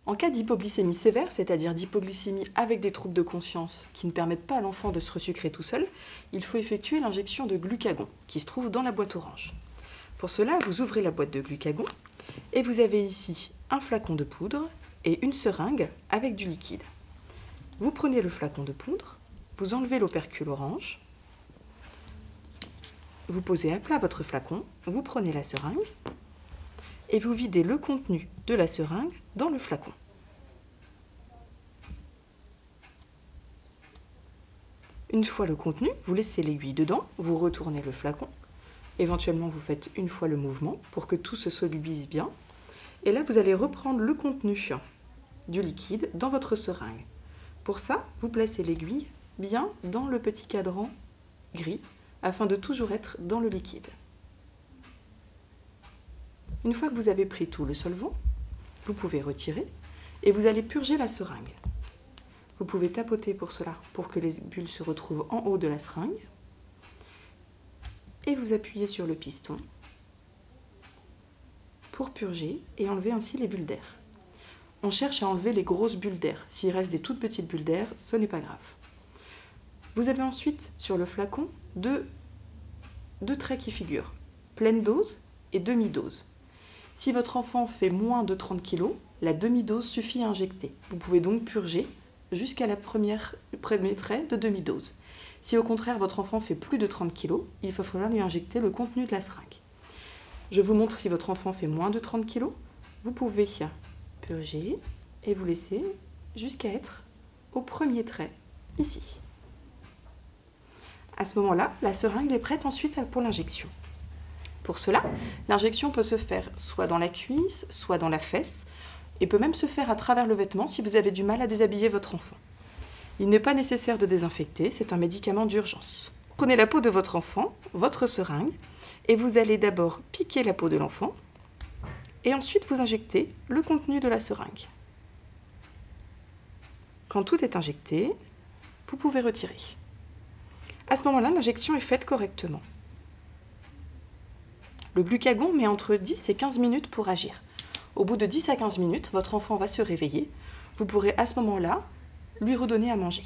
En cas d'hypoglycémie sévère, c'est-à-dire d'hypoglycémie avec des troubles de conscience qui ne permettent pas à l'enfant de se resucrer tout seul, il faut effectuer l'injection de glucagon qui se trouve dans la boîte orange. Pour cela, vous ouvrez la boîte de glucagon et vous avez ici un flacon de poudre et une seringue avec du liquide. Vous prenez le flacon de poudre, vous enlevez l'opercule orange, vous posez à plat votre flacon, vous prenez la seringue et vous videz le contenu de la seringue dans le flacon. Une fois le contenu, vous laissez l'aiguille dedans, vous retournez le flacon. Éventuellement, vous faites une fois le mouvement pour que tout se solubilise bien. Et là, vous allez reprendre le contenu du liquide dans votre seringue. Pour ça, vous placez l'aiguille bien dans le petit cadran gris afin de toujours être dans le liquide. Une fois que vous avez pris tout le solvant, vous pouvez retirer et vous allez purger la seringue. Vous pouvez tapoter pour cela, pour que les bulles se retrouvent en haut de la seringue. Et vous appuyez sur le piston pour purger et enlever ainsi les bulles d'air. On cherche à enlever les grosses bulles d'air. S'il reste des toutes petites bulles d'air, ce n'est pas grave. Vous avez ensuite sur le flacon deux traits qui figurent, pleine dose et demi-dose. Si votre enfant fait moins de 30 kg, la demi-dose suffit à injecter. Vous pouvez donc purger jusqu'à le premier trait de demi-dose. Si au contraire votre enfant fait plus de 30 kg, il va falloir lui injecter le contenu de la seringue. Je vous montre si votre enfant fait moins de 30 kg. Vous pouvez purger et vous laisser jusqu'à être au premier trait, ici. À ce moment-là, la seringue est prête ensuite pour l'injection. Pour cela, l'injection peut se faire soit dans la cuisse, soit dans la fesse, et peut même se faire à travers le vêtement si vous avez du mal à déshabiller votre enfant. Il n'est pas nécessaire de désinfecter, c'est un médicament d'urgence. Prenez la peau de votre enfant, votre seringue, et vous allez d'abord piquer la peau de l'enfant, et ensuite vous injectez le contenu de la seringue. Quand tout est injecté, vous pouvez retirer. À ce moment-là, l'injection est faite correctement. Le glucagon met entre 10 et 15 minutes pour agir. Au bout de 10 à 15 minutes, votre enfant va se réveiller. Vous pourrez à ce moment-là lui redonner à manger.